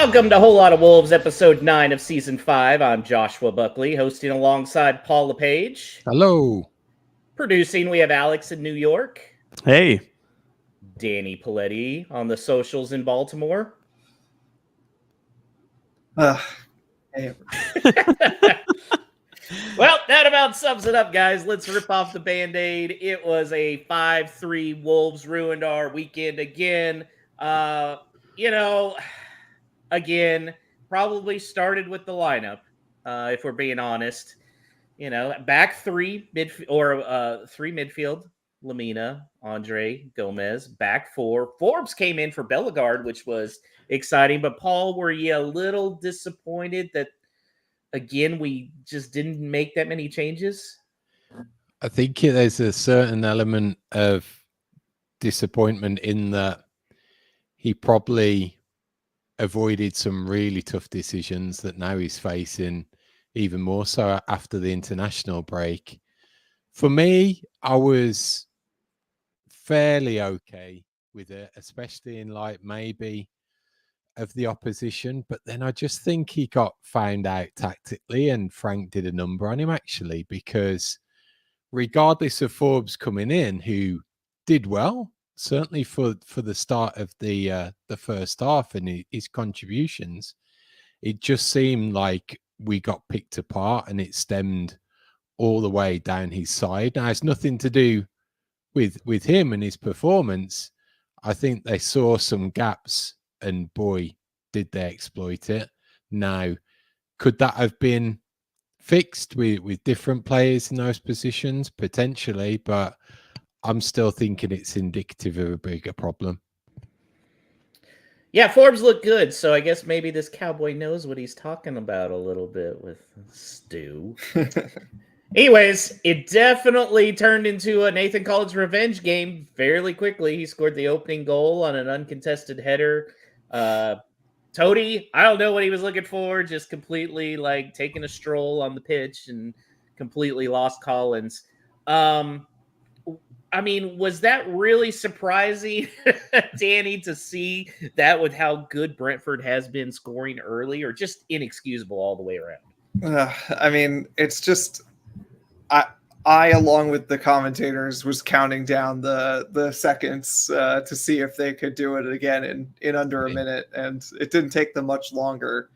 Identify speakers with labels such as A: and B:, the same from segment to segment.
A: Welcome to Whole Lot of Wolves, episode 9 of season 5. I'm Joshua Buckley, hosting alongside Paul LePage.
B: Hello.
A: Producing, we have Alex in New York.
C: Hey.
A: Danny Paletti on the socials in Baltimore.
D: Hey.
A: Well, that about sums it up, guys. Let's rip off the Band-Aid. It was a 5-3. Wolves ruined our weekend again. Again, probably started with the lineup, if we're being honest. Back three midfield. Lamina, Andre, Gomez. Back four. Forbes came in for Bellegarde, which was exciting. But, Paul, were you a little disappointed that, again, we just didn't make that many changes?
B: I think there's a certain element of disappointment in that he probably avoided some really tough decisions that now he's facing even more so after the international break. For me, I was fairly okay with it, especially in light maybe of the opposition, but then I just think he got found out tactically, and Frank did a number on him actually, because regardless of Forbes coming in, who did well, certainly for the start of the first half and his contributions, it just seemed like we got picked apart and it stemmed all the way down his side. Now, it's nothing to do with him and his performance. I think they saw some gaps and boy, did they exploit it. Now, could that have been fixed with different players in those positions? Potentially, but I'm still thinking it's indicative of a bigger problem.
A: Yeah, Forbes looked good, so I guess maybe this cowboy knows what he's talking about a little bit with Stu. Anyways, it definitely turned into a Nathan Collins revenge game fairly quickly. He scored the opening goal on an uncontested header. Tody, I don't know what he was looking for, just completely taking a stroll on the pitch and completely lost Collins. Was that really surprising, Danny, to see that with how good Brentford has been scoring early, or just inexcusable all the way around?
D: It's just I along with the commentators was counting down the seconds to see if they could do it again in under a minute, and it didn't take them much longer.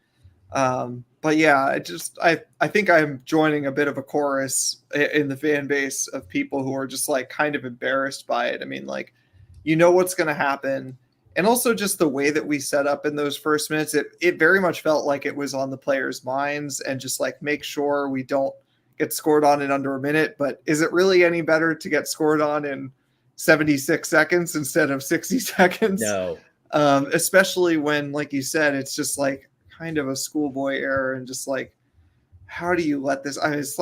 D: But yeah, I think I'm joining a bit of a chorus in the fan base of people who are just kind of embarrassed by it. What's going to happen. And also just the way that we set up in those first minutes, it very much felt like it was on the players' minds, and just make sure we don't get scored on in under a minute. But is it really any better to get scored on in 76 seconds instead of 60 seconds?
A: No.
D: Especially when, like you said, it's just kind of a schoolboy error, and just how do you let this? It's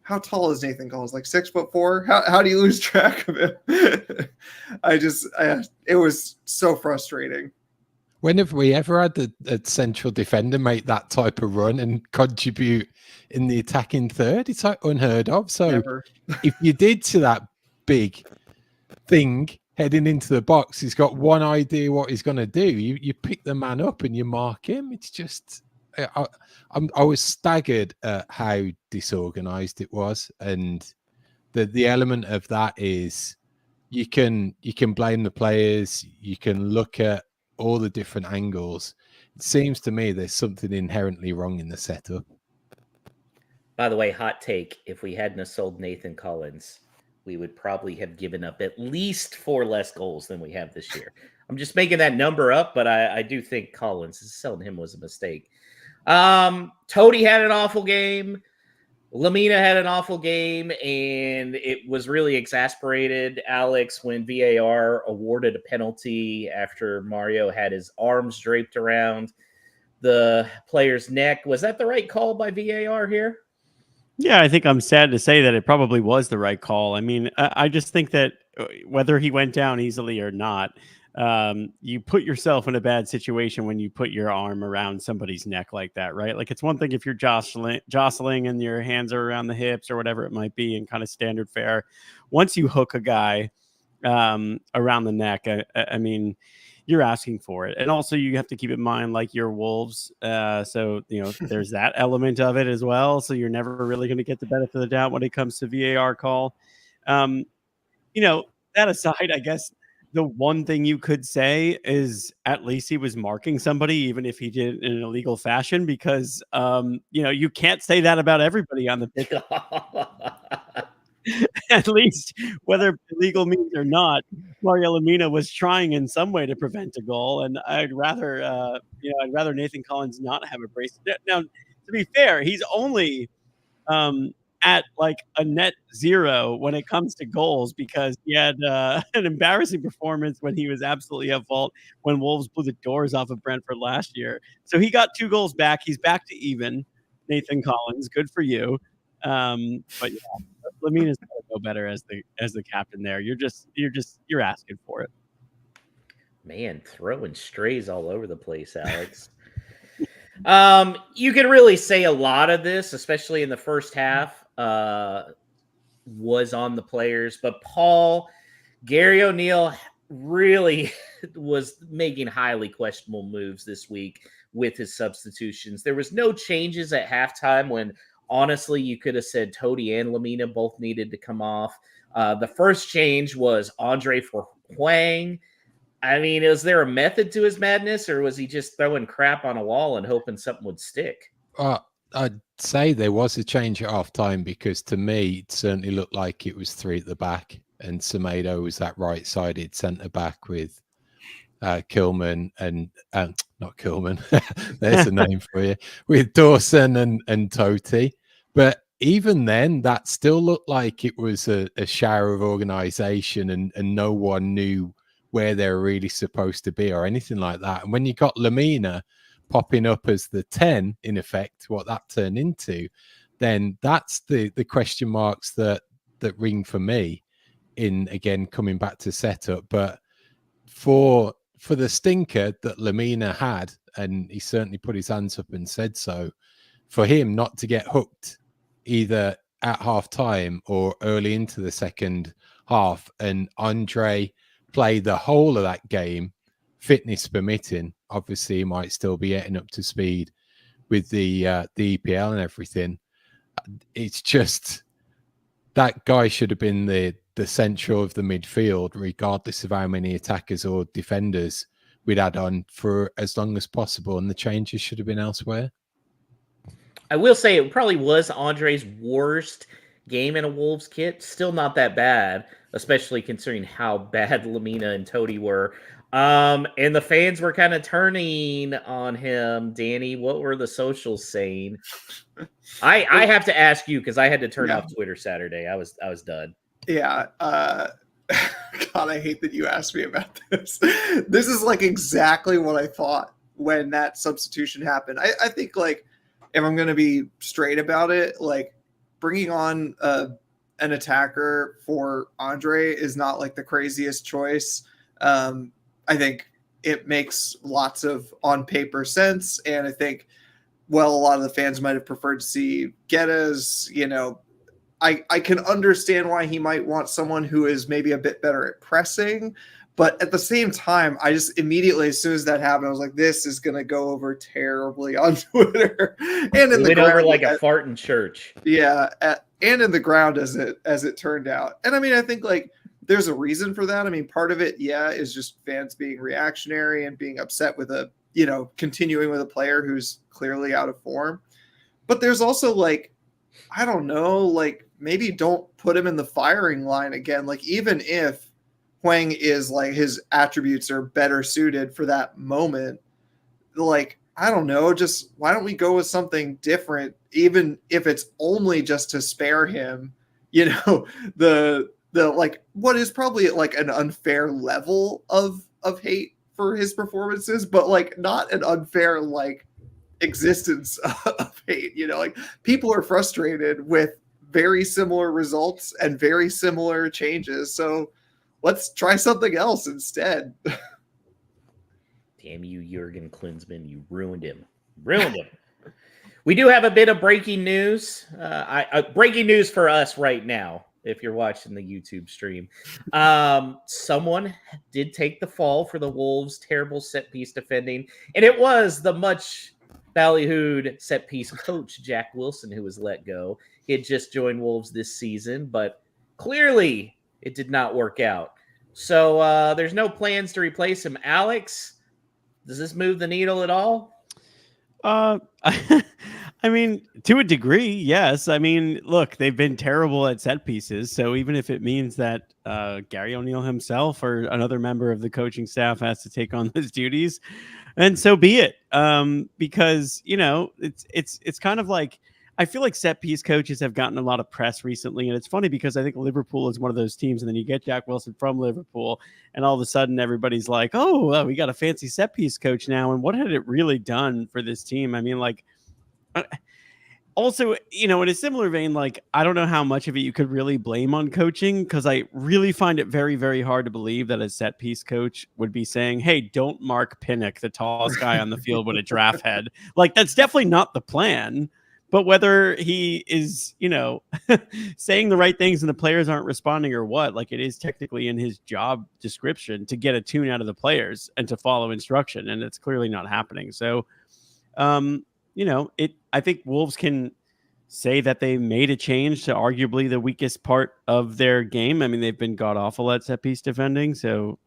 D: how tall is Nathan Collins? 6'4"? How do you lose track of him? It was so frustrating.
B: When have we ever had a central defender make that type of run and contribute in the attacking third? It's unheard of. So
D: Never.
B: If you did to that big thing heading into the box, he's got one idea what he's going to do. You pick the man up and you mark him. It's just, I was staggered at how disorganized it was, and the element of that is you can blame the players. You can look at all the different angles. It seems to me there's something inherently wrong in the setup.
A: By the way, hot take: if we hadn't have sold Nathan Collins, we would probably have given up at least 4 less goals than we have this year. I'm just making that number up, but I do think Collins, selling him was a mistake. Tody had an awful game. Lamina had an awful game, and it was really exasperated, Alex, when VAR awarded a penalty after Mario had his arms draped around the player's neck. Was that the right call by VAR here?
C: Yeah, I think I'm sad to say that it probably was the right call. I just think that whether he went down easily or not, you put yourself in a bad situation when you put your arm around somebody's neck like that, right? It's one thing if you're jostling and your hands are around the hips or whatever it might be, and kind of standard fare. Once you hook a guy around the neck, you're asking for it. And also you have to keep in mind, like, your Wolves. So, there's that element of it as well. So you're never really going to get the benefit of the doubt when it comes to VAR call. Um, that aside, I guess the one thing you could say is at least he was marking somebody, even if he did it in an illegal fashion, because, you can't say that about everybody on the pitch. At least, whether illegal means or not, Mario Lemina was trying in some way to prevent a goal, and I'd rather Nathan Collins not have a brace. Now, to be fair, he's only at like a net 0 when it comes to goals, because he had an embarrassing performance when he was absolutely at fault when Wolves blew the doors off of Brentford last year. So he got 2 goals back. He's back to even. Nathan Collins, good for you. But yeah, Lemina's got to go better as the captain there. You're asking for it.
A: Man, throwing strays all over the place, Alex. You can really say a lot of this, especially in the first half, was on the players. But Gary O'Neill really was making highly questionable moves this week with his substitutions. There was no changes at halftime when, honestly, you could have said Totti and Lemina both needed to come off. The first change was Andre for Hwang. I mean, is there a method to his madness, or was he just throwing crap on a wall and hoping something would stick?
B: I'd say there was a change at half time, because to me, it certainly looked like it was 3 at the back, and Semedo was that right-sided centre back with Kilman and not Kilman. There's a name for you, with Dawson and Totti. But even then, that still looked like it was a shower of organisation, and no one knew where they were really supposed to be or anything like that. And when you got Lemina popping up as the 10, in effect, what that turned into, then that's the question marks that ring for me in, again, coming back to setup. But for the stinker that Lemina had, and he certainly put his hands up and said so, for him not to get hooked either at half time or early into the second half, and Andre play the whole of that game, fitness permitting. Obviously, he might still be getting up to speed with the EPL and everything. It's just, that guy should have been the central of the midfield, regardless of how many attackers or defenders we'd had on for as long as possible, and the changes should have been elsewhere.
A: I will say it probably was Andre's worst game in a Wolves kit. Still not that bad, especially considering how bad Lemina and Totti were. And the fans were kind of turning on him. Danny, what were the socials saying? I have to ask you, because I had to turn off Twitter Saturday. I was done.
D: Yeah. God, I hate that you asked me about this. This is like exactly what I thought when that substitution happened. I think, like, if I'm going to be straight about it, like, bringing on an attacker for Andre is not like the craziest choice. I think it makes lots of on paper sense. And I think, well, a lot of the fans might have preferred to see Geddes. I can understand why he might want someone who is maybe a bit better at pressing. But at the same time, I just immediately, as soon as that happened, I was like, this is going to go over terribly on Twitter. And in the ground,
A: over like a fart in church.
D: Yeah. And in the ground, as it turned out. And I mean, I think, like, there's a reason for that. I mean, part of it, is just fans being reactionary and being upset with continuing with a player who's clearly out of form. But there's also, like, I don't know, like, maybe don't put him in the firing line again. Like, even if Hwang is, like, his attributes are better suited for that moment, like, I don't know, just why don't we go with something different, even if it's only just to spare him, the like, what is probably like an unfair level of hate for his performances, but, like, not an unfair, like, existence of hate. Like, people are frustrated with very similar results and very similar changes, so let's try something else instead.
A: Damn you, Jurgen Klinsmann. You ruined him. We do have a bit of breaking news. Breaking news for us right now. if you're watching the YouTube stream. Someone did take the fall for the Wolves' terrible set piece defending, and it was the much ballyhooed set piece coach Jack Wilson who was let go. He had just joined Wolves this season, but clearly it did not work out. So there's no plans to replace him. Alex, does this move the needle at all?
C: I mean, to a degree, yes. I mean, look, they've been terrible at set pieces. So even if it means that Gary O'Neill himself or another member of the coaching staff has to take on those duties, and so be it. Because it's kind of like, I feel like set piece coaches have gotten a lot of press recently, and it's funny because I think Liverpool is one of those teams, and then you get Jack Wilson from Liverpool, and all of a sudden everybody's like, "Oh, well, we got a fancy set piece coach now," and what had it really done for this team? I mean, like, also, in a similar vein, like, I don't know how much of it you could really blame on coaching, because I really find it very, very hard to believe that a set piece coach would be saying, "Hey, don't mark Pinnock, the tallest guy on the field with a draft head." Like, that's definitely not the plan. But whether he is, saying the right things and the players aren't responding or what, like, it is technically in his job description to get a tune out of the players and to follow instruction. And it's clearly not happening. So, I think Wolves can say that they made a change to arguably the weakest part of their game. I mean, they've been god awful at set piece defending. So,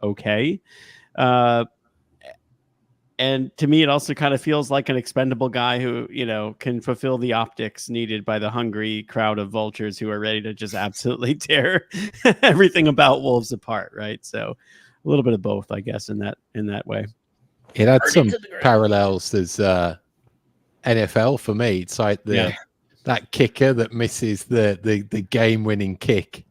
C: okay. And to me, it also kind of feels like an expendable guy who, can fulfill the optics needed by the hungry crowd of vultures who are ready to just absolutely tear everything about Wolves apart, right? So a little bit of both, I guess, in that way.
B: It had some parallels as NFL for me. It's like that kicker that misses the game-winning kick.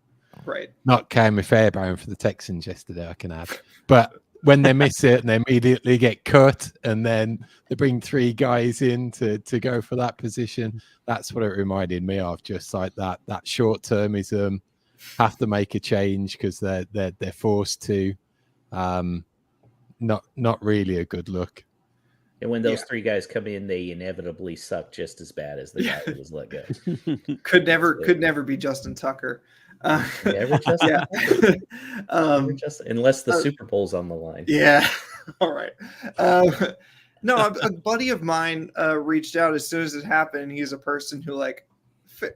D: Right.
B: Not Kami Fairbairn for the Texans yesterday, I can add. But when they miss it and they immediately get cut, and then they bring three guys in to go for that position, that's what it reminded me of. Just like that short-termism, have to make a change because they're forced to. Not really a good look.
A: And when those three guys come in, they inevitably suck just as bad as the guy who was let go.
D: Could never be Justin Tucker.
A: Never Justin.
D: Yeah.
A: Unless the Super Bowl's on the line.
D: Yeah. All right. No, a buddy of mine reached out as soon as it happened. He's a person who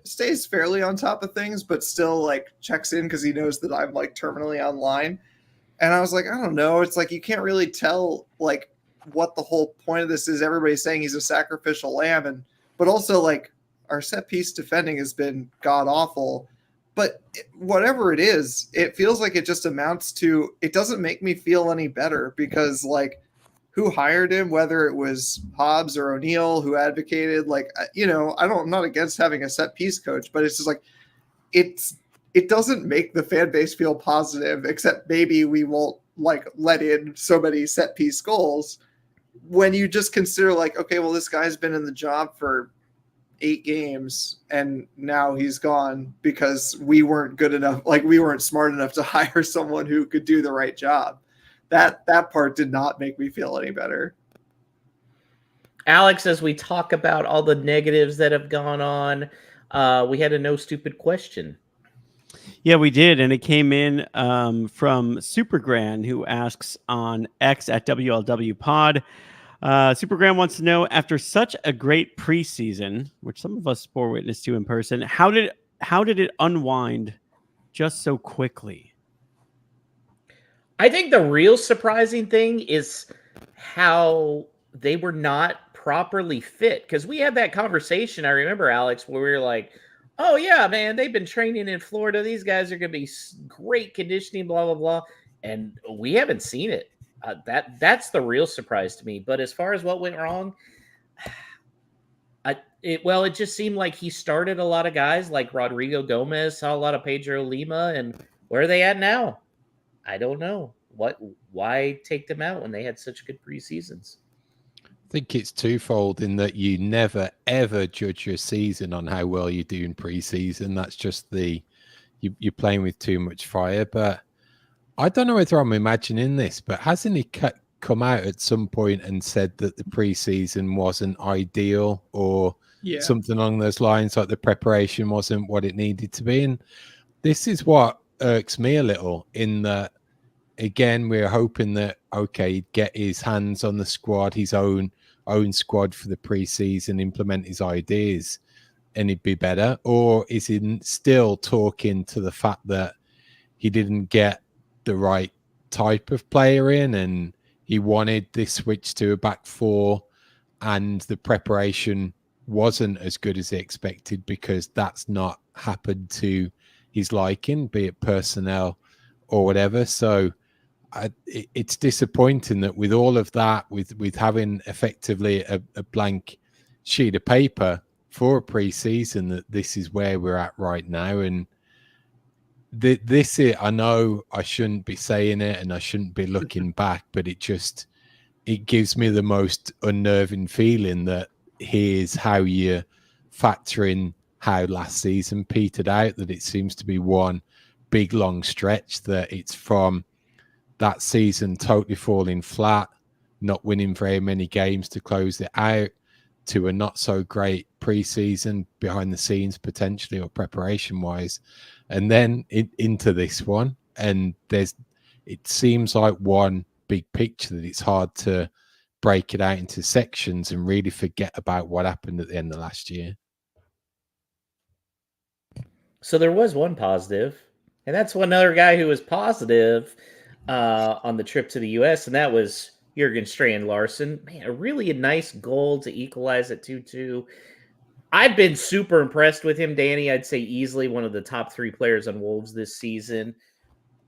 D: stays fairly on top of things, but still checks in because he knows that I'm terminally online. And I was like, I don't know. It's like you can't really tell what the whole point of this is. Everybody's saying he's a sacrificial lamb, but also our set piece defending has been god awful. But whatever it is, it feels like it just amounts to, it doesn't make me feel any better because who hired him, whether it was Hobbs or O'Neill who advocated, I'm not against having a set piece coach, but it's just it doesn't make the fan base feel positive, except maybe we won't let in so many set piece goals when you just consider okay, well, this guy's been in the job for 8 games and now he's gone because we weren't good enough. We weren't smart enough to hire someone who could do the right job. That part did not make me feel any better.
A: Alex, as we talk about all the negatives that have gone on, we had a no stupid question.
C: Yeah, we did. And it came in from Supergran, who asks on X at WLW Pod. Supergram wants to know, after such a great preseason, which some of us bore witness to in person, how did it unwind just so quickly?
A: I think the real surprising thing is how they were not properly fit. Because we had that conversation, I remember, Alex, where we were like, oh, yeah, man, they've been training in Florida. These guys are going to be great conditioning, blah, blah, blah. And we haven't seen it. That's the real surprise to me. But as far as what went wrong, it just seemed like he started a lot of guys like Rodrigo Gomez, saw a lot of Pedro Lima, and where are they at now? I don't know. Why take them out when they had such good preseasons?
B: I think it's twofold in that you never, ever judge your season on how well you do in preseason. That's just you're playing with too much fire. But I don't know whether I'm imagining this, but hasn't he come out at some point and said that the preseason wasn't ideal or
D: Yeah.
B: something along those lines, like the preparation wasn't what it needed to be. And this is what irks me a little, in that, again, we're hoping that, okay, he'd get his hands on the squad, his own squad for the preseason, implement his ideas, and he'd be better. Or is he still talking to the fact that he didn't get the right type of player in, and he wanted this switch to a back four, and the preparation wasn't as good as he expected because that's not happened to his liking, be it personnel or whatever. So it's disappointing that with all of that, with having effectively a blank sheet of paper for a preseason, that this is where we're at right now. And this is, I know I shouldn't be saying it and I shouldn't be looking back, but it gives me the most unnerving feeling that here's how you factor in how last season petered out, that it seems to be one big long stretch, that it's from that season totally falling flat, not winning very many games to close it out, to a not so great preseason behind the scenes potentially, or preparation wise, and then into this one. And it seems like one big picture that it's hard to break it out into sections and really forget about what happened at the end of last year.
A: So there was one positive, and that's one other guy who was positive on the trip to the U.S., and that was Jurgen Strand Larson. Man, a really nice goal to equalize at 2-2. I've been super impressed with him, Danny. I'd say easily one of the top 3 players on Wolves this season.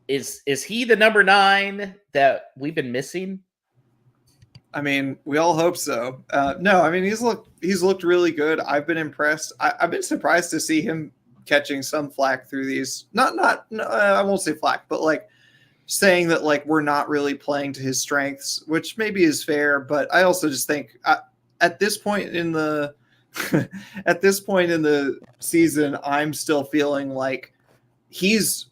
A: Is he the number 9 that we've been missing?
D: I mean, we all hope so. No, I mean, he's looked really good. I've been impressed. I've been surprised to see him catching some flack through these. I won't say flack, but like saying that like we're not really playing to his strengths, which maybe is fair. But I also just think at this point in the season, I'm still feeling like he's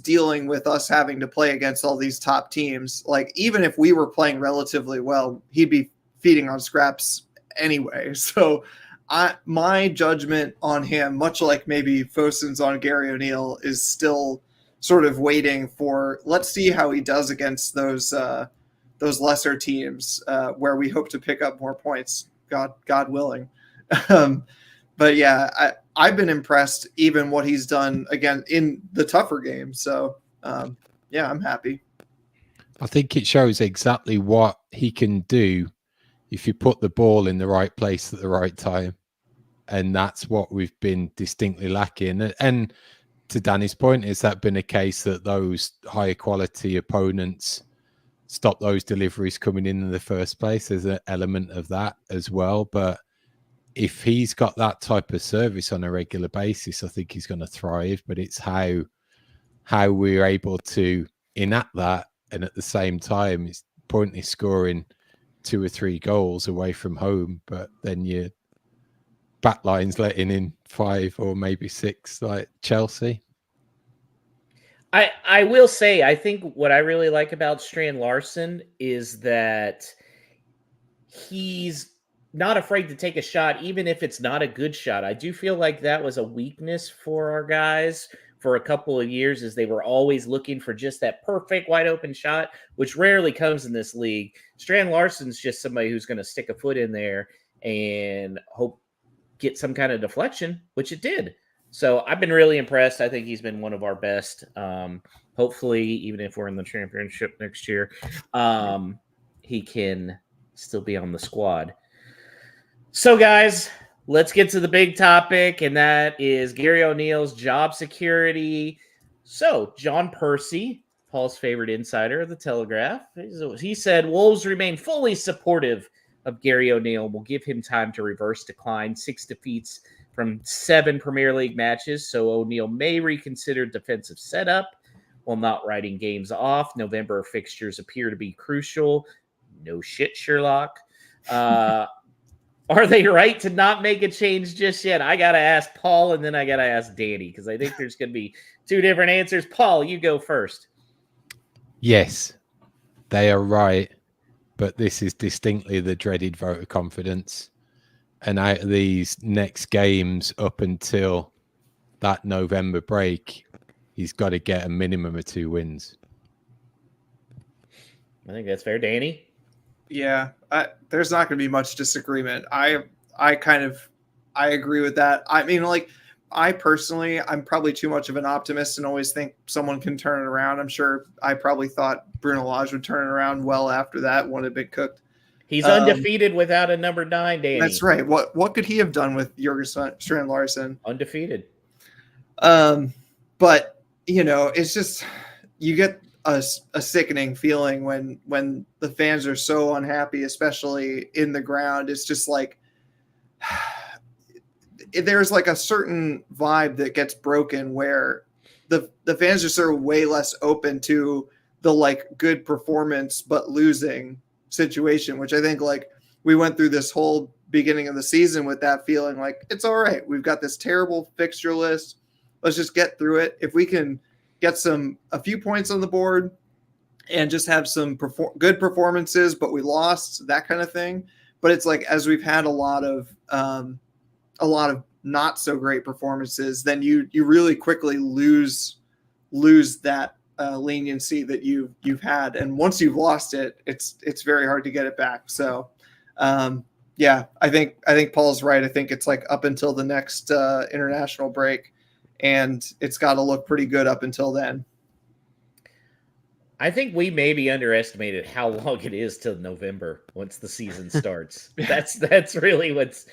D: dealing with us having to play against all these top teams. Like, even if we were playing relatively well, he'd be feeding on scraps anyway. So my judgment on him, much like maybe Fosun's on Gary O'Neill, is still sort of waiting for, let's see how he does against those lesser teams where we hope to pick up more points, God willing. But yeah, I've been impressed, even what he's done again in the tougher games. So yeah, I'm happy.
B: I think it shows exactly what he can do if you put the ball in the right place at the right time. And that's what we've been distinctly lacking. And to Danny's point, has that been a case that those higher quality opponents stop those deliveries coming in the first place? There's an element of that as well. But if he's got that type of service on a regular basis, I think he's going to thrive. But it's how we're able to enact that, and at the same time, it's pointless scoring 2 or 3 goals away from home, but then your backline's letting in 5 or maybe 6, like Chelsea.
A: I will say, I think what I really like about Strand Larson is that he's not afraid to take a shot, even if it's not a good shot. I do feel like that was a weakness for our guys for a couple of years, is they were always looking for just that perfect wide open shot, which rarely comes in this league. Strand Larson's just somebody who's going to stick a foot in there and get some kind of deflection, which it did. So I've been really impressed. I think he's been one of our best. Hopefully, even if we're in the championship next year, he can still be on the squad. So, guys, let's get to the big topic, and that is Gary O'Neill's job security. So, John Percy, Paul's favorite insider of the Telegraph, he said Wolves remain fully supportive of Gary O'Neill, will give him time to reverse decline. 6 defeats from 7 Premier League matches, so O'Neill may reconsider defensive setup while not writing games off. November fixtures appear to be crucial. No shit, Sherlock. Are they right to not make a change just yet? I got to ask Paul, and then I got to ask Danny, because I think there's going to be 2 different answers. Paul, you go first.
B: Yes, they are right, but this is distinctly the dreaded vote of confidence. and out of these next games up until that November break, he's got to get a minimum of 2 wins.
A: I think that's fair, Danny.
D: Yeah, there's not going to be much disagreement. I agree with that. I mean, like, I personally, I'm probably too much of an optimist and always think someone can turn it around. I'm sure I probably thought Bruno Lage would turn it around well after that one had been cooked.
A: He's undefeated without a number 9, Danny.
D: That's right. What could he have done with Jurgen Strand Larson?
A: Undefeated.
D: But it's just, you get a sickening feeling when the fans are so unhappy, especially in the ground. It's just like there's like a certain vibe that gets broken where the fans are sort of way less open to the like good performance but losing situation, which I think like we went through this whole beginning of the season with that feeling like it's all right. We've got this terrible fixture list. Let's just get through it. If we can get a few points on the board and just have some good performances, but we lost, that kind of thing. But it's like, as we've had a lot of not so great performances, then you really quickly lose that leniency that you've had. And once you've lost it, it's very hard to get it back. So yeah, I think Paul's right. I think it's like up until the next international break, and it's got to look pretty good up until then.
A: I think we maybe underestimated how long it is till November once the season starts. That's really what's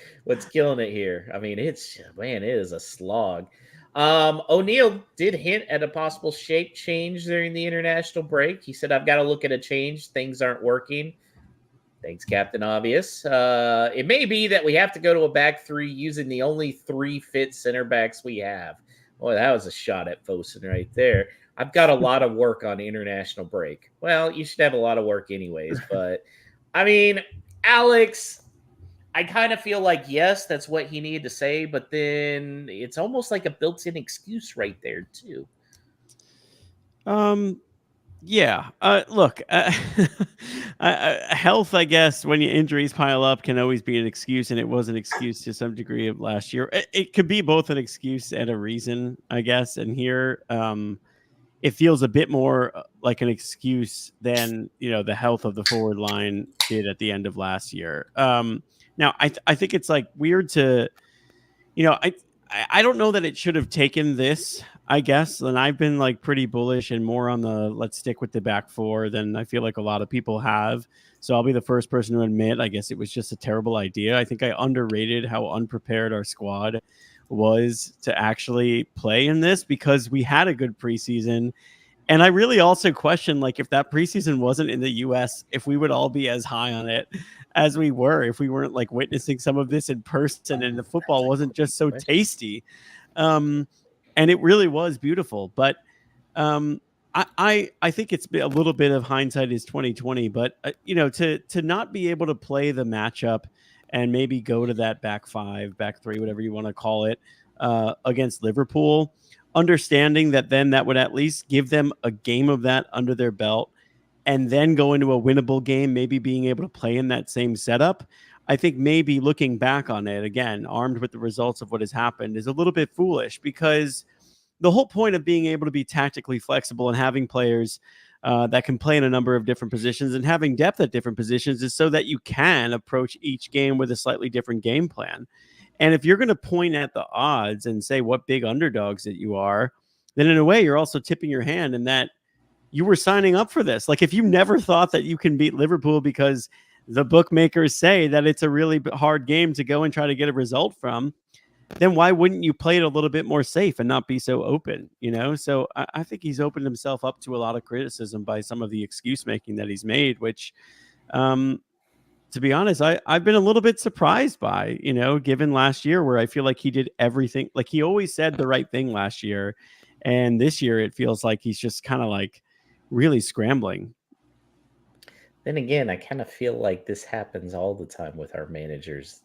A: killing it here. I mean, it is a slog. O'Neill did hint at a possible shape change during the international break. He said, "I've got to look at a change. Things aren't working." Thanks, Captain Obvious. It may be that we have to go to a back 3 using the only 3 fit center backs we have. Boy, that was a shot at Fosun right there. I've got a lot of work on international break. Well, you should have a lot of work anyways. But, I mean, Alex, I kind of feel like, yes, that's what he needed to say. But then it's almost like a built-in excuse right there, too.
C: Yeah. Look, health, I guess, when your injuries pile up can always be an excuse, and it was an excuse to some degree of last year. It could be both an excuse and a reason, I guess. And here, it feels a bit more like an excuse than, the health of the forward line did at the end of last year. Now, I think it's like weird to, I don't know that it should have taken this, I guess. And I've been like pretty bullish and more on the let's stick with the back 4 than I feel like a lot of people have. So I'll be the first person to admit, I guess it was just a terrible idea. I think I underrated how unprepared our squad was to actually play in this because we had a good preseason. And I really also question, like, if that preseason wasn't in the US, if we would all be as high on it as we were, if we weren't like witnessing some of this in person and the football wasn't just so tasty. And it really was beautiful. But I think it's a little bit of hindsight is 2020, but to not be able to play the matchup and maybe go to that back 5, back 3, whatever you want to call it, against Liverpool, understanding that then that would at least give them a game of that under their belt and then go into a winnable game, maybe being able to play in that same setup. I think maybe looking back on it again, armed with the results of what has happened, is a little bit foolish because the whole point of being able to be tactically flexible and having players that can play in a number of different positions and having depth at different positions is so that you can approach each game with a slightly different game plan. And if you're going to point at the odds and say what big underdogs that you are, then in a way you're also tipping your hand in that you were signing up for this. Like if you never thought that you can beat Liverpool because the bookmakers say that it's a really hard game to go and try to get a result from, then why wouldn't you play it a little bit more safe and not be so open, So I think he's opened himself up to a lot of criticism by some of the excuse making that he's made, which, to be honest, I've been a little bit surprised by, given last year where I feel like he did everything. Like he always said the right thing last year. And this year it feels like he's just kind of like really scrambling.
A: Then again, I kind of feel like this happens all the time with our managers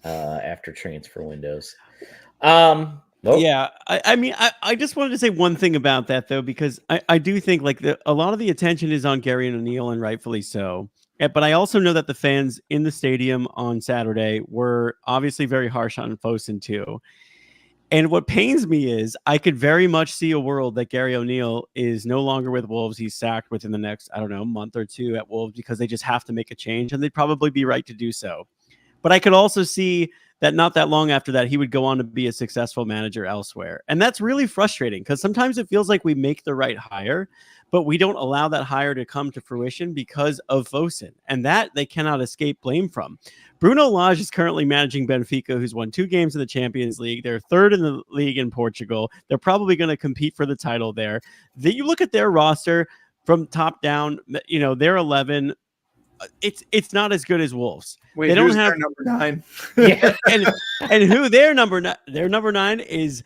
A: after transfer windows. Nope.
C: Yeah, I mean, I just wanted to say one thing about that though, because I do think like a lot of the attention is on Gary and O'Neill, and rightfully so. But I also know that the fans in the stadium on Saturday were obviously very harsh on Fosun too. And what pains me is I could very much see a world that Gary O'Neill is no longer with Wolves. He's sacked within the next, I don't know, month or two at Wolves because they just have to make a change, and they'd probably be right to do so. But I could also see that not that long after that, he would go on to be a successful manager elsewhere. And that's really frustrating because sometimes it feels like we make the right hire, but we don't allow that hire to come to fruition because of Fosun. And that they cannot escape blame from. Bruno Lage is currently managing Benfica, who's won 2 games in the Champions League. They're third in the league in Portugal. They're probably going to compete for the title there. You look at their roster from top down, you know, they're 11. It's not as good as Wolves.
D: Wait,
C: they don't
D: who's
C: have
D: their number 9?
A: Yeah.
C: and who their number 9 is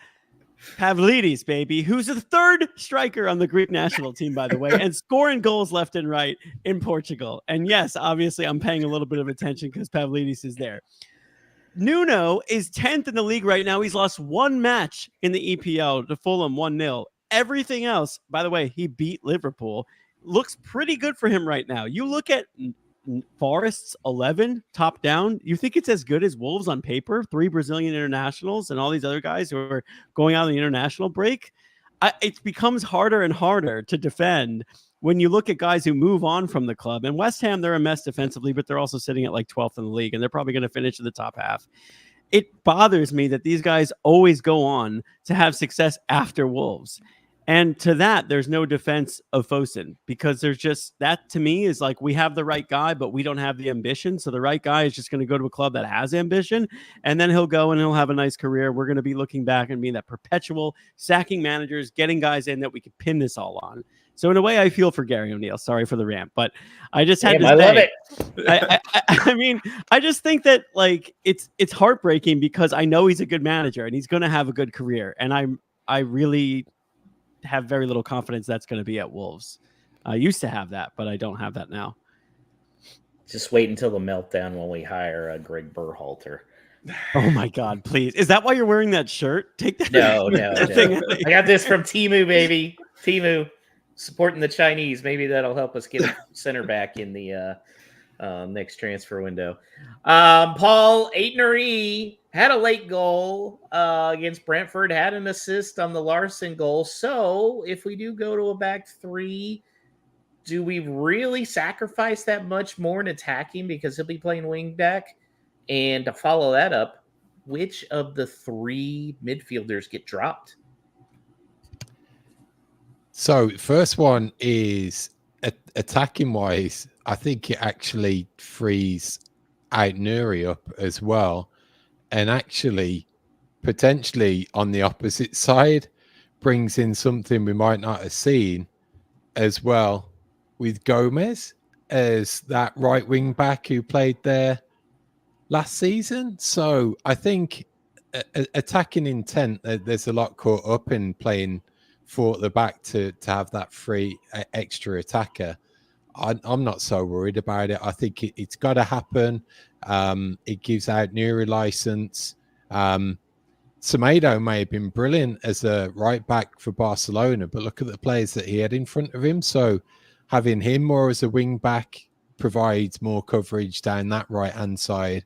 C: Pavlidis, baby, who's the 3rd striker on the Greek national team, by the way, and scoring goals left and right in Portugal. And yes, obviously, I'm paying a little bit of attention because Pavlidis is there. Nuno is 10th in the league right now. He's lost 1 match in the EPL to Fulham 1-0. Everything else, by the way, he beat Liverpool. Looks pretty good for him right now. You look at Forest's 11 top down. You think it's as good as Wolves on paper? 3 Brazilian internationals and all these other guys who are going out on the international break. It becomes harder and harder to defend when you look at guys who move on from the club. And West Ham, they're a mess defensively, but they're also sitting at like 12th in the league, and they're probably going to finish in the top half. It bothers me that these guys always go on to have success after Wolves. And to that, there's no defense of Fosun because there's just that to me is like we have the right guy, but we don't have the ambition. So the right guy is just going to go to a club that has ambition, and then he'll go and he'll have a nice career. We're going to be looking back and being that perpetual sacking managers, getting guys in that we could pin this all on. So in a way, I feel for Gary O'Neill. Sorry for the rant, but I just had to say,
A: love it.
C: I mean, I just think that like it's heartbreaking because I know he's a good manager and he's going to have a good career, and I really have very little confidence that's going to be at Wolves. I used to have that, but I don't have that now.
A: Just wait until the meltdown when we hire Greg Berhalter.
C: Oh my God, please. Is that why you're wearing that shirt? Take that.
A: No. I got this from Temu, baby. Temu supporting the Chinese. Maybe that'll help us get a center back in the next transfer window. Paul Aitnery had a late goal against Brentford, had an assist on the Larson goal. So if we do go to a back 3, do we really sacrifice that much more in attacking because he'll be playing wing back? And to follow that up, which of the 3 midfielders get dropped?
B: So first one is attacking wise, I think it actually frees Aitnery up as well. And actually, potentially on the opposite side, brings in something we might not have seen as well with Gomez as that right wing back who played there last season. So I think attacking intent, there's a lot caught up in playing 4 at the back to have that free extra attacker. I'm not so worried about it. I think it's got to happen. It gives out Nuri license. Semedo may have been brilliant as a right back for Barcelona, but look at the players that he had in front of him. So having him more as a wing back provides more coverage down that right hand side,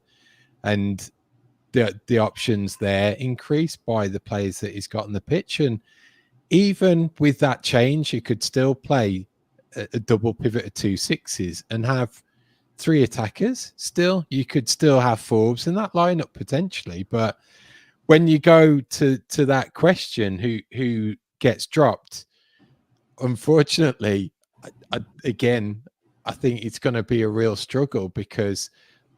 B: and the options there increase by the players that he's got on the pitch. And even with that change, you could still play a double pivot of 2 6s and have 3 attackers. Still, you could still have Forbes in that lineup potentially. But when you go to that question, who gets dropped, unfortunately, again, I think it's going to be a real struggle because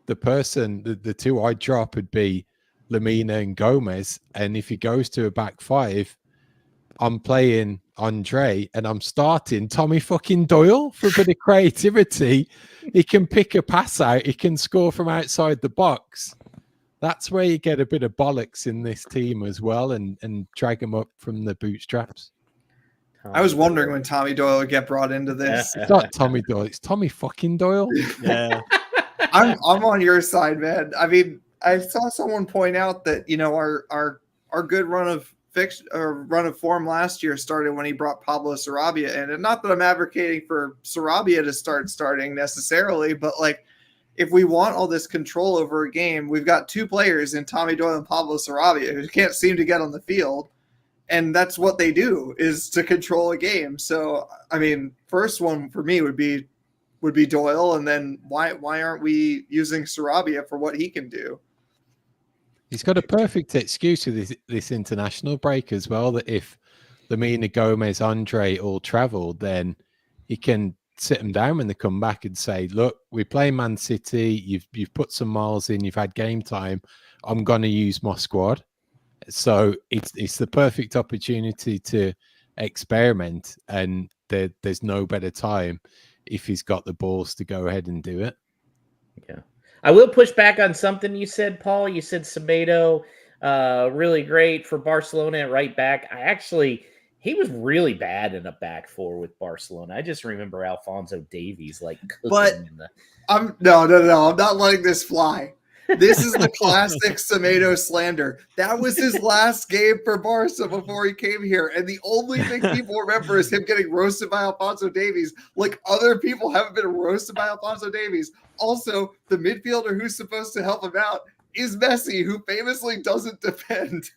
B: the 2 I drop would be Lamina and Gomez. And if he goes to a back 5, I'm playing Andre and I'm starting Tommy fucking Doyle for a bit of creativity. He can pick a pass out. He can score from outside the box. That's where you get a bit of bollocks in this team as well and drag them up from the bootstraps.
D: I was wondering when Tommy Doyle would get brought into this.
B: It's not Tommy Doyle. It's Tommy fucking Doyle.
C: Yeah.
D: I'm on your side, man. I mean, I saw someone point out that, you know, our good run run of form last year started when he brought Pablo Sarabia in. And not that I'm advocating for Sarabia to starting necessarily, but like if we want all this control over a game, we've got two players in Tommy Doyle and Pablo Sarabia who can't seem to get on the field. And that's what they do, is to control a game. So, I mean, first one for me would be Doyle, and then why aren't we using Sarabia for what he can do?
B: He's got a perfect excuse with this international break as well, that if Lamina, Gomez, Andre all travel, then he can sit them down when they come back and say, look, we play Man City, you've put some miles in, you've had game time, I'm going to use my squad. So it's the perfect opportunity to experiment, and there's no better time if he's got the balls to go ahead and do it.
A: Yeah. I will push back on something you said, Paul. You said Semedo, really great for Barcelona at right back. He was really bad in a back four with Barcelona. I just remember Alphonso Davies like cooking in the.
D: I'm not letting this fly. This is the classic Semedo slander. That was his last game for Barca before he came here. And the only thing people remember is him getting roasted by Alphonso Davies. Like, other people haven't been roasted by Alphonso Davies. Also, the midfielder who's supposed to help him out is Messi, who famously doesn't defend.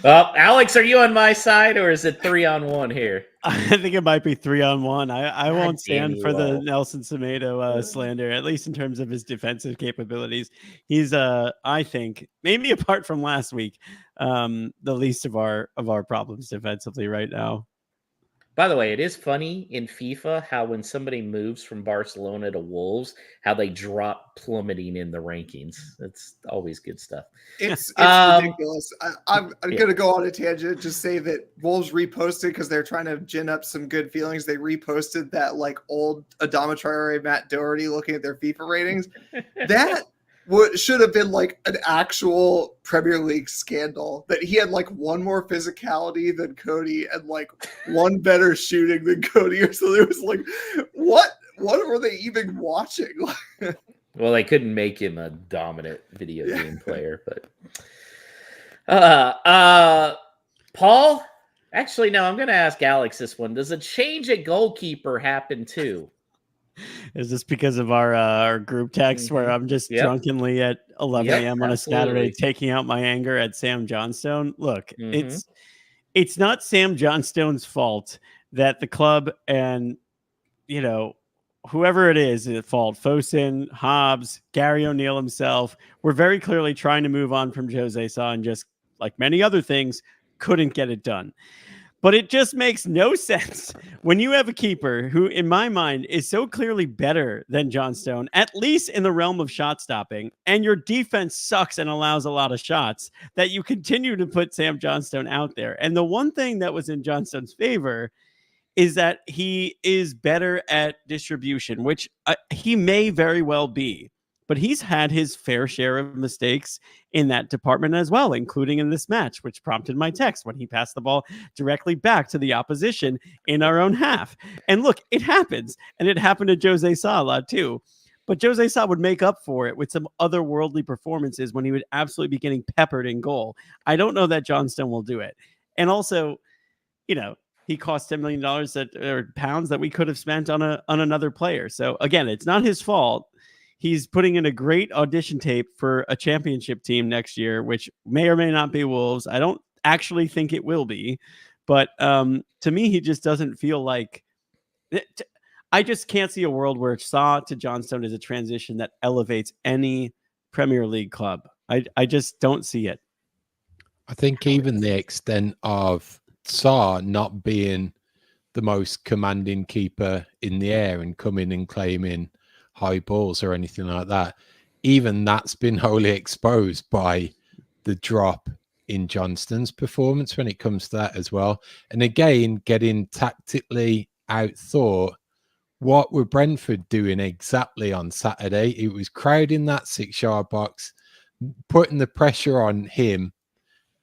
A: Well, Alex, are you on my side, or is it 3-on-1 here?
C: I think it might be 3-on-1. I won't stand for the
A: all.
C: Nelson Semedo slander, at least in terms of his defensive capabilities. He's, I think, maybe apart from last week, the least of our problems defensively right now.
A: By the way, it is funny in FIFA how when somebody moves from Barcelona to Wolves, how they drop plummeting in the rankings. It's always good stuff.
D: It's ridiculous. I'm going to go on a tangent, just say that Wolves reposted, because they're trying to gin up some good feelings. They reposted that like old Adama Traore, Matt Doherty looking at their FIFA ratings. That should have been like an actual Premier League scandal, that he had like one more physicality than Cody and like one better shooting than Cody or something. It was like, what were they even watching?
A: Well, they couldn't make him a dominant video game player, but Paul, actually, no, I'm going to ask Alex this one. Does a change at goalkeeper happen too?
C: Is this because of our group text where I'm just drunkenly at 11 a.m. on a Saturday taking out my anger at Sam Johnstone? Look, it's not Sam Johnstone's fault that the club and, whoever it is at fault, Fosun, Hobbs, Gary O'Neill himself, were very clearly trying to move on from Jose Sa, and just like many other things, couldn't get it done. But it just makes no sense when you have a keeper who, in my mind, is so clearly better than Johnstone, at least in the realm of shot stopping, and your defense sucks and allows a lot of shots, that you continue to put Sam Johnstone out there. And the one thing that was in Johnstone's favor is that he is better at distribution, which he may very well be. But he's had his fair share of mistakes in that department as well, including in this match, which prompted my text when he passed the ball directly back to the opposition in our own half. And look, it happens. And it happened to Jose Sa a lot too. But Jose Sa would make up for it with some otherworldly performances when he would absolutely be getting peppered in goal. I don't know that Johnstone will do it. And also, he cost $10 million or pounds that we could have spent on another player. So again, it's not his fault. He's putting in a great audition tape for a championship team next year, which may or may not be Wolves. I don't actually think it will be. But to me, he just doesn't feel like it. I just can't see a world where Sa to Johnstone is a transition that elevates any Premier League club. I just don't see it.
B: I think even the extent of Sa not being the most commanding keeper in the air and coming and claiming high balls or anything like that, even that's been wholly exposed by the drop in Johnston's performance when it comes to that as well. And again, getting tactically outthought. What were Brentford doing exactly on Saturday? It was crowding that 6-yard box, putting the pressure on him.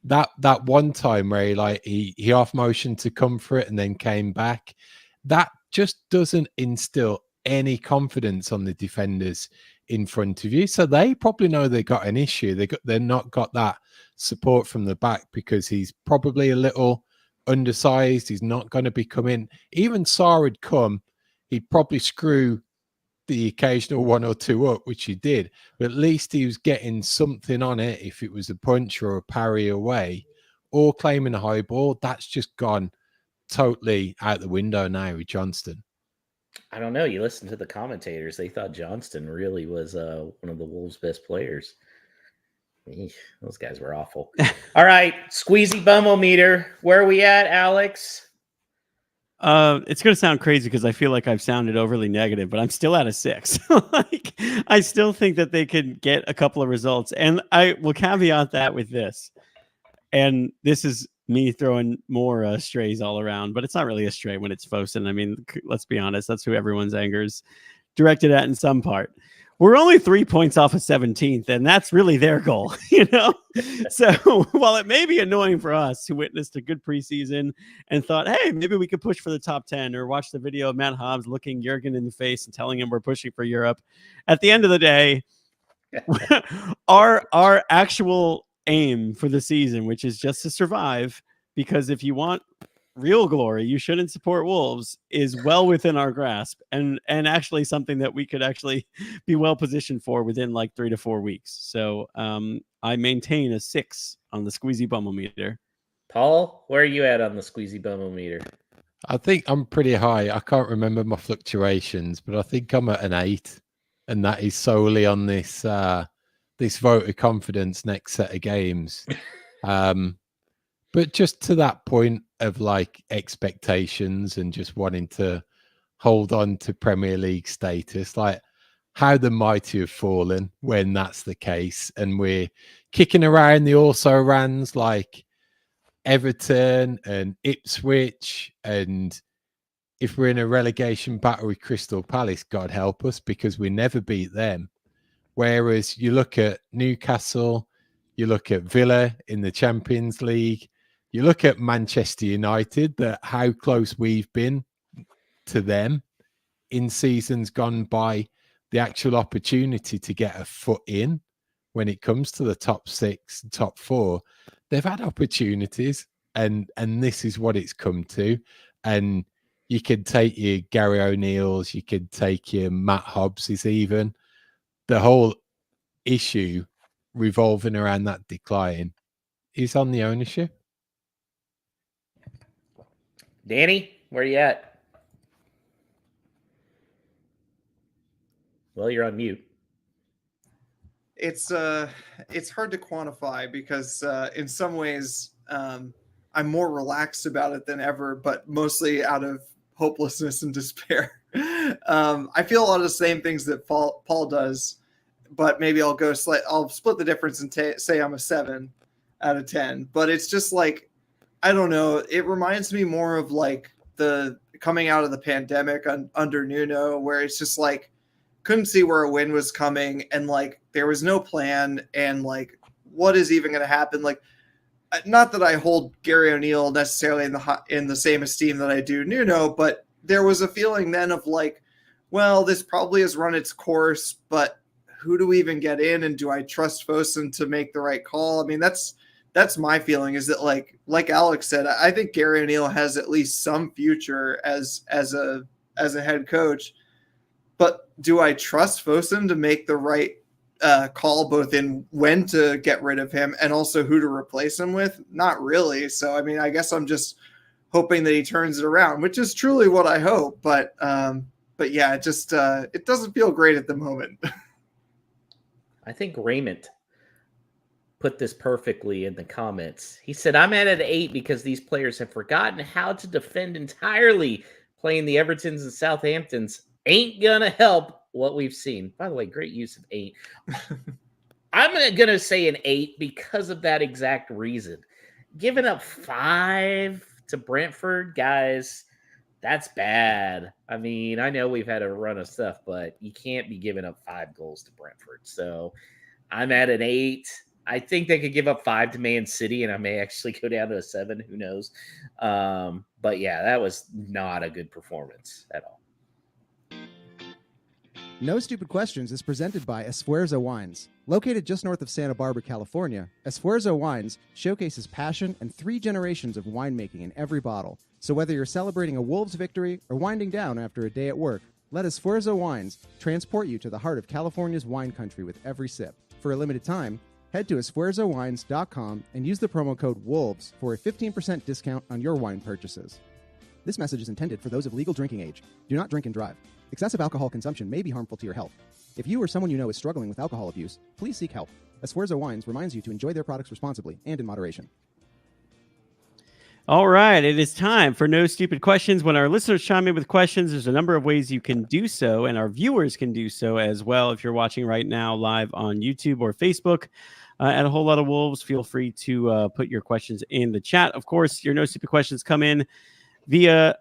B: That one time where he off motioned to come for it and then came back, that just doesn't instill any confidence on the defenders in front of you. So they probably know they got an issue. They're not got that support from the back because he's probably a little undersized. He's not going to be coming. Even Sarr would come, he'd probably screw the occasional one or two up, which he did. But at least he was getting something on it if it was a punch or a parry away or claiming a high ball. That's just gone totally out the window now with Johnston.
A: I don't know. You listen to the commentators; they thought Johnston really was one of the Wolves' best players. Eesh, those guys were awful. All right, squeezy bummometer. Where are we at, Alex?
C: It's going to sound crazy because I feel like I've sounded overly negative, but I'm still at a 6. Like, I still think that they could get a couple of results, and I will caveat that with this. And this is me throwing more strays all around, but it's not really a stray when it's Fosun. I mean, let's be honest, that's who everyone's anger is directed at in some part. We're only 3 points off of 17th, and that's really their goal, you know? So while it may be annoying for us who witnessed a good preseason and thought, hey, maybe we could push for the top 10, or watch the video of Matt Hobbs looking Jurgen in the face and telling him we're pushing for Europe, at the end of the day, our actual aim for the season, which is just to survive, because if you want real glory, you shouldn't support Wolves, is well within our grasp, and actually something that we could actually be well positioned for within like 3 to 4 weeks. So I maintain a 6 on the squeezy bummometer.
A: Paul, where are you at on the squeezy bummometer?
B: I think I'm pretty high. I can't remember my fluctuations, but I think I'm at an 8, and that is solely on this this vote of confidence next set of games. But just to that point of like expectations and just wanting to hold on to Premier League status, like how the mighty have fallen when that's the case, and we're kicking around the also-rans like Everton and Ipswich, and if we're in a relegation battle with Crystal Palace, God help us, because we never beat them. Whereas you look at Newcastle, you look at Villa in the Champions League, you look at Manchester United, that how close we've been to them in seasons gone by, the actual opportunity to get a foot in when it comes to the top 6, top 4, they've had opportunities, and this is what it's come to. And you could take your Gary O'Neill's, you could take your Matt Hobbs's, even the whole issue revolving around that decline is on the ownership.
A: Danny, where you at? Well, you're on mute.
D: It's hard to quantify because in some ways I'm more relaxed about it than ever, but mostly out of hopelessness and despair. I feel a lot of the same things that Paul does, but maybe I'll split the difference and say I'm a 7 out of 10. But it's just like, I don't know. It reminds me more of like the coming out of the pandemic under Nuno, where it's just like couldn't see where a win was coming, and like there was no plan, and like what is even going to happen? Like, not that I hold Gary O'Neill necessarily in the same esteem that I do Nuno, but there was a feeling then of like, well, this probably has run its course, but who do we even get in, and do I trust Fosun to make the right call? I mean, that's my feeling, is that like Alex said, I think Gary O'Neill has at least some future as a head coach, but do I trust Fosun to make the right call, both in when to get rid of him and also who to replace him with? Not really. So, I mean, I guess I'm just hoping that he turns it around, which is truly what I hope. But yeah, it just it doesn't feel great at the moment.
A: I think Raymond put this perfectly in the comments. He said, I'm at an 8 because these players have forgotten how to defend entirely. Playing the Evertons and Southamptons ain't gonna help what we've seen. By the way, great use of 8. I'm gonna say an 8 because of that exact reason. Giving up 5 to Brentford, guys, that's bad. I mean, I know we've had a run of stuff, but you can't be giving up 5 goals to Brentford. So I'm at an 8. I think they could give up 5 to Man City, and I may actually go down to a 7. Who knows? But yeah, that was not a good performance at all.
E: No Stupid Questions is presented by Esfuerzo Wines. Located just north of Santa Barbara, California, Esfuerzo Wines showcases passion and 3 generations of winemaking in every bottle. So whether you're celebrating a Wolves victory or winding down after a day at work, let Esfuerzo Wines transport you to the heart of California's wine country with every sip. For a limited time, head to esfuerzowines.com and use the promo code WOLVES for a 15% discount on your wine purchases. This message is intended for those of legal drinking age. Do not drink and drive. Excessive alcohol consumption may be harmful to your health. If you or someone you know is struggling with alcohol abuse, please seek help. Esfuerzo Wines reminds you to enjoy their products responsibly and in moderation.
C: All right, it is time for No Stupid Questions. When our listeners chime in with questions, there's a number of ways you can do so, and our viewers can do so as well. If you're watching right now live on YouTube or Facebook at A Whole Lot of Wolves, feel free to put your questions in the chat. Of course, your No Stupid Questions come in via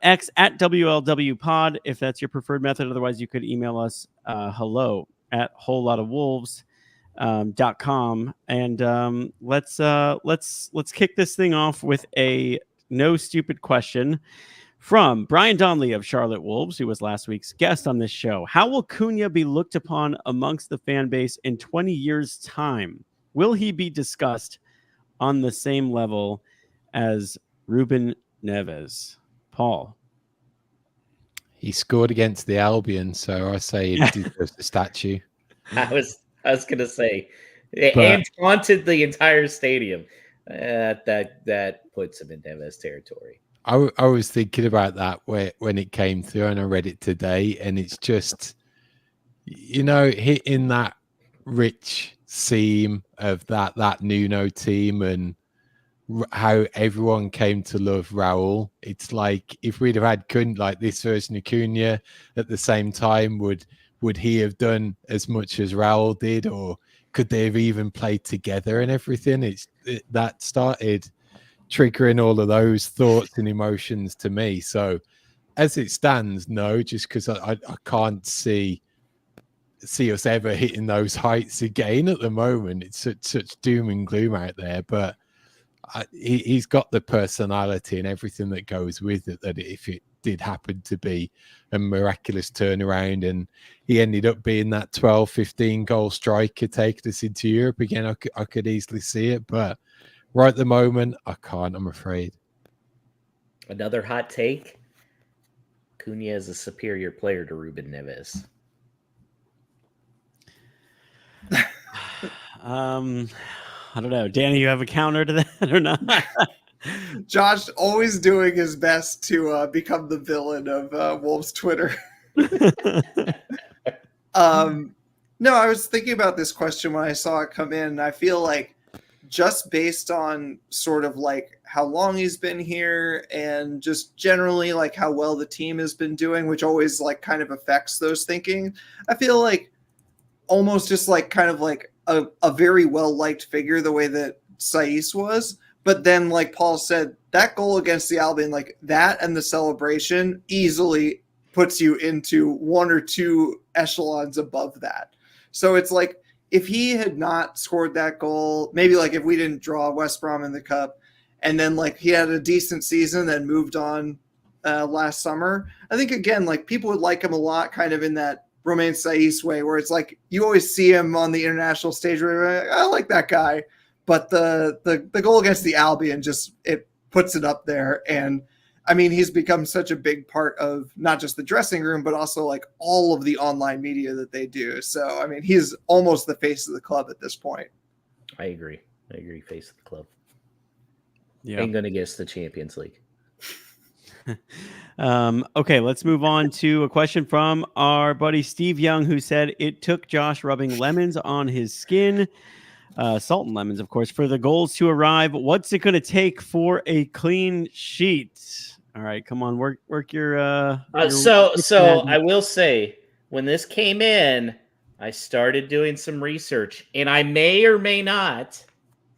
C: X at WLW Pod, if that's your preferred method. Otherwise, you could email us hello at wholelotofwolves.com. And let's kick this thing off with a No Stupid Question from Brian Donnelly of Charlotte Wolves, who was last week's guest on this show. How will Cunha be looked upon amongst the fan base in 20 years' time? Will he be discussed on the same level as Ruben Neves? Paul.
B: He scored against the Albion, so I say he deserves the statue.
A: I was gonna say, and taunted the entire stadium. That puts him in Neves territory.
B: I was thinking about that when it came through, and I read it today, and it's just, hitting that rich seam of that Nuno team and how everyone came to love Raul. It's like if we'd have had this version of Cunha at the same time, would he have done as much as Raul did, or could they have even played together and everything? That started triggering all of those thoughts and emotions to me. So as it stands, no, just because I can't see us ever hitting those heights again at the moment. It's such doom and gloom out there, but he's got the personality and everything that goes with it, that if it did happen to be a miraculous turnaround and he ended up being that 12-15 goal striker taking us into Europe again, I could easily see it, but right at the moment I can't, I'm afraid.
A: Another hot take: Cunha is a superior player to Ruben Neves.
C: I don't know. Danny, you have a counter to that or not?
D: Josh always doing his best to become the villain of Wolves Twitter. No, I was thinking about this question when I saw it come in. I feel like just based on sort of like how long he's been here and just generally like how well the team has been doing, which always like kind of affects those thinking. I feel like almost just like kind of like a very well-liked figure the way that Saiz was. But then, like Paul said, that goal against the Albion, like that and the celebration easily puts you into 1 or 2 echelons above that. So it's like if he had not scored that goal, maybe like if we didn't draw West Brom in the Cup, and then like he had a decent season, then moved on last summer, I think, again, like people would like him a lot kind of in that Romain Saiz way, where it's like you always see him on the international stage where you're like, I like that guy. But the goal against the Albion just, it puts it up there. And I mean, he's become such a big part of not just the dressing room, but also like all of the online media that they do. So, I mean, he's almost the face of the club at this point.
A: I agree. Face of the club.
C: Yeah.
A: Ain't going to get us the Champions League.
C: Okay, let's move on to a question from our buddy Steve Young, who said it took Josh rubbing lemons on his skin, salt and lemons, of course, for the goals to arrive. What's it going to take for a clean sheet? All right, come on, work your.
A: So I will say, when this came in, I started doing some research, and I may or may not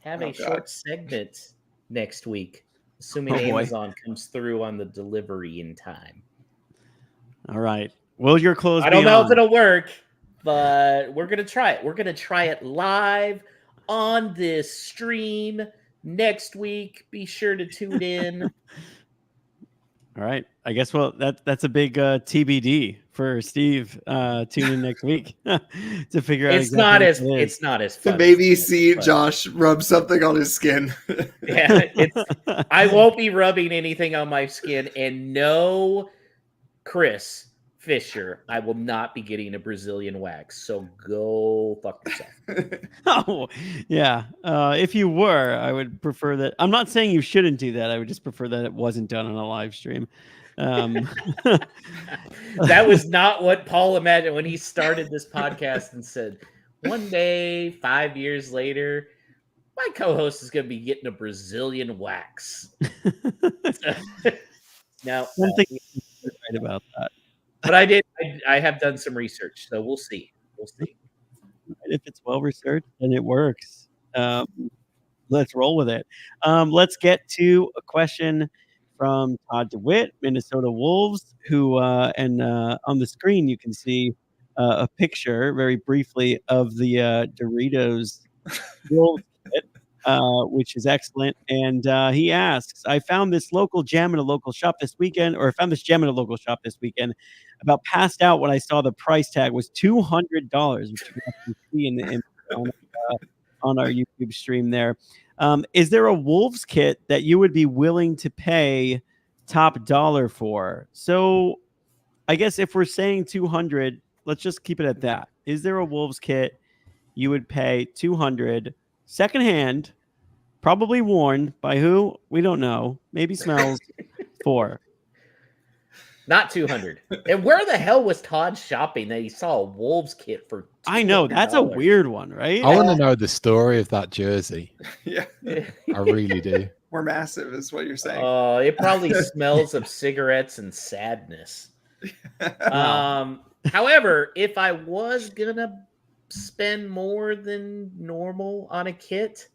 A: have a short segment next week, assuming Amazon comes through on the delivery in time.
C: All right. Will your clothes
A: I don't know if it'll work, but we're going to try it. We're going to try it live on this stream next week. Be sure to tune in.
C: All right. I guess, that's a big TBD for Steve. Tune in next week to figure out.
A: It's
C: exactly
A: not
C: what
A: as
C: it is.
A: it's not as
D: To
A: fun.
D: maybe
A: as this,
D: see
A: but-
D: Josh rub something on his skin.
A: Yeah, it's. I won't be rubbing anything on my skin, and no, Chris Fisher, I will not be getting a Brazilian wax. So go fuck yourself.
C: Oh, yeah. If you were, I would prefer that. I'm not saying you shouldn't do that. I would just prefer that it wasn't done on a live stream.
A: That was not what Paul imagined when he started this podcast and said, one day, 5 years later, my co-host is going to be getting a Brazilian wax. Now,
C: I don't think you're right about that.
A: but I have done some research, so we'll see. We'll see.
C: If it's well researched, then it works. Let's roll with it. Let's get to a question from Todd DeWitt, Minnesota Wolves, who and on the screen you can see a picture very briefly of the Doritos Wolves kit, which is excellent. And he asks, I found this gem in a local shop this weekend, about passed out when I saw the price tag was $200, which you can see in the image on our YouTube stream there. Is there a Wolves kit that you would be willing to pay top dollar for? So I guess if we're saying 200, let's just keep it at that. Is there a Wolves kit you would pay 200 secondhand, probably worn by who? We don't know. Maybe smells for.
A: Not 200. And where the hell was Todd shopping that he saw a Wolves kit for $200?
C: I know, that's a weird one, right?
B: I want to know the story of that jersey.
D: Yeah,
B: I really do.
D: we're massive, is what you're saying.
A: It probably smells of cigarettes and sadness. However, if I was gonna spend more than normal on a kit,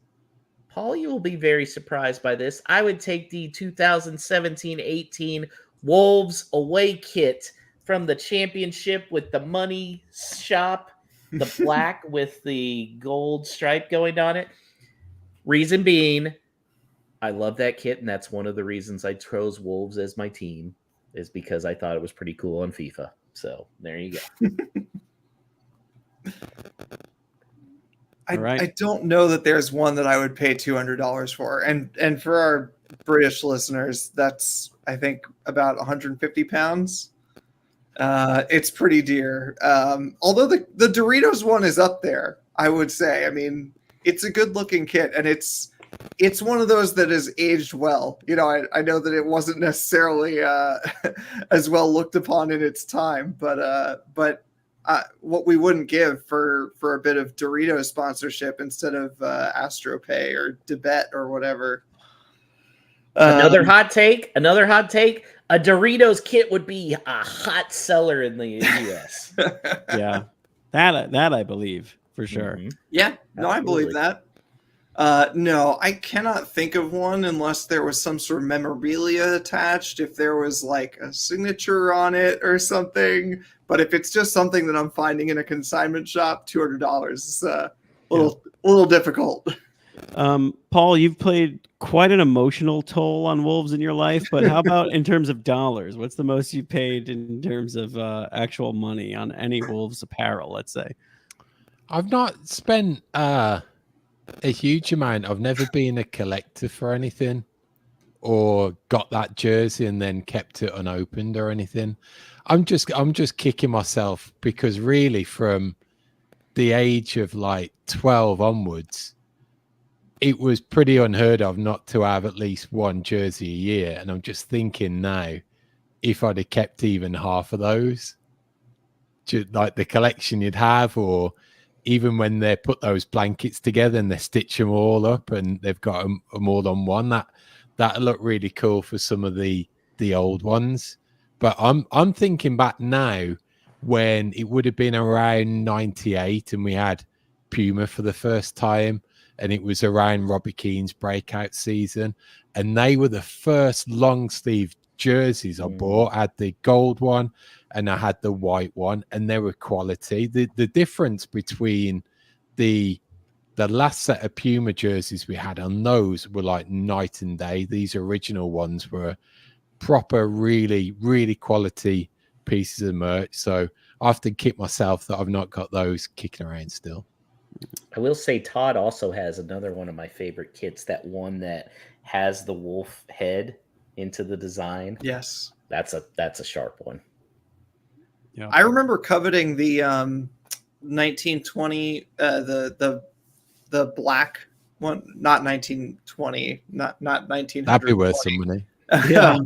A: Paul, you will be very surprised by this. I would take the 2017-18 Wolves away kit from the championship with the money shop, the black with the gold stripe going on it. Reason being, I love that kit, and that's one of the reasons I chose Wolves as my team, is because I thought it was pretty cool on FIFA. So there you go.
D: I don't know that there's one that I would pay $200 for. And for our British listeners, that's, I think, about 150 pounds. It's pretty dear. Although the Doritos one is up there, I would say. I mean, it's a good looking kit, and it's one of those that has aged well. You know, I know that it wasn't necessarily as well looked upon in its time, but what we wouldn't give for a bit of Doritos sponsorship instead of AstroPay or Debet or whatever.
A: Another hot take. A Doritos kit would be a hot seller in the US.
C: Yeah, that I believe for sure.
A: Mhm.
D: Yeah, no, I believe
A: Absolutely.
D: that. No, I cannot think of one unless there was some sort of memorabilia attached, if there was like a signature on it or something. But if it's just something that I'm finding in a consignment shop, $200 is a little difficult.
C: Paul, you've played quite an emotional toll on Wolves in your life, but how about in terms of dollars? What's the most you paid in terms of actual money on any Wolves apparel, let's say?
B: I've not spent a huge amount. I've never been a collector for anything, or got that jersey and then kept it unopened or anything. I'm just kicking myself because really from the age of like 12 onwards, it was pretty unheard of not to have at least one jersey a year. And I'm just thinking now, if I'd have kept even half of those, like the collection you'd have, or even when they put those blankets together and they stitch them all up and they've got them all on one, that look really cool for some of the old ones. But I'm thinking back now when it would have been around 98 and we had Puma for the first time, and it was around Robbie Keane's breakout season, and they were the first long sleeve jerseys I bought. I had the gold one and I had the white one, and they were quality. The difference between the last set of Puma jerseys we had on those were like night and day. These original ones were proper, really, really quality pieces of merch. So I often kick myself that I've not got those kicking around still.
A: I will say Todd also has another one of my favorite kits, that one that has the wolf head into the design.
D: Yes.
A: That's a sharp one.
C: Yeah.
D: I remember coveting the 1920 the black one, not 1920, not 1900.
B: That'd be worth some money.
A: Yeah.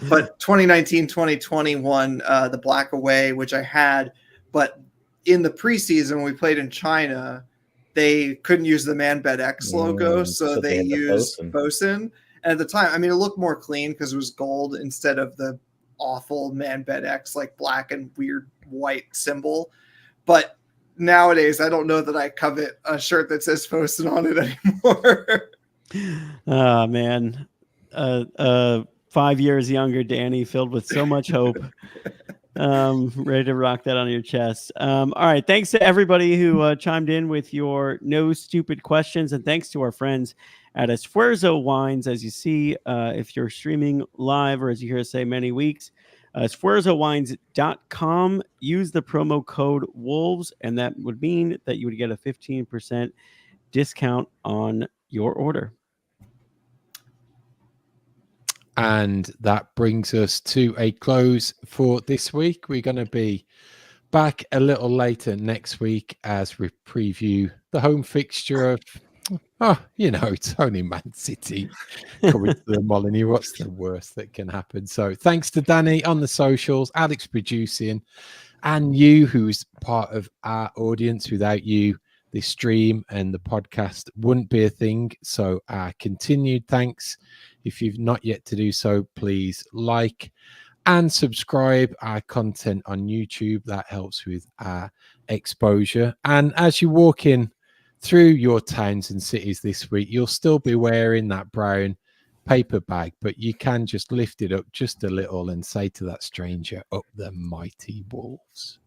D: But 2019 2021 the black away, which I had, but in the preseason when we played in China, they couldn't use the Man Bed X logo, so they
A: had the
D: used
A: bosun.
D: bosun. And at the time, I mean, it looked more clean because it was gold instead of the awful Man Bed X, like black and weird white symbol. But nowadays, I don't know that I covet a shirt that says bosun on it anymore.
C: Oh man, 5 years younger Danny, filled with so much hope. Ready to rock that on your chest. All right, thanks to everybody who chimed in with your no stupid questions, and thanks to our friends at Esfuerzo Wines. As you see, if you're streaming live, or as you hear us say many weeks, esfuerzowines.com. Use the promo code WOLVES, and that would mean that you would get a 15% discount on your order.
B: And that brings us to a close for this week. We're going to be back a little later next week as we preview the home fixture of, it's only Man City coming to the Molineux. What's the worst that can happen? So thanks to Danny on the socials, Alex producing, and you, who's part of our audience. Without you, this stream and the podcast wouldn't be a thing. So continued thanks. If you've not yet to do so, please like and subscribe our content on YouTube. That helps with our exposure. And as you walk in through your towns and cities this week, you'll still be wearing that brown paper bag, but you can just lift it up just a little and say to that stranger, "Up the mighty wolves."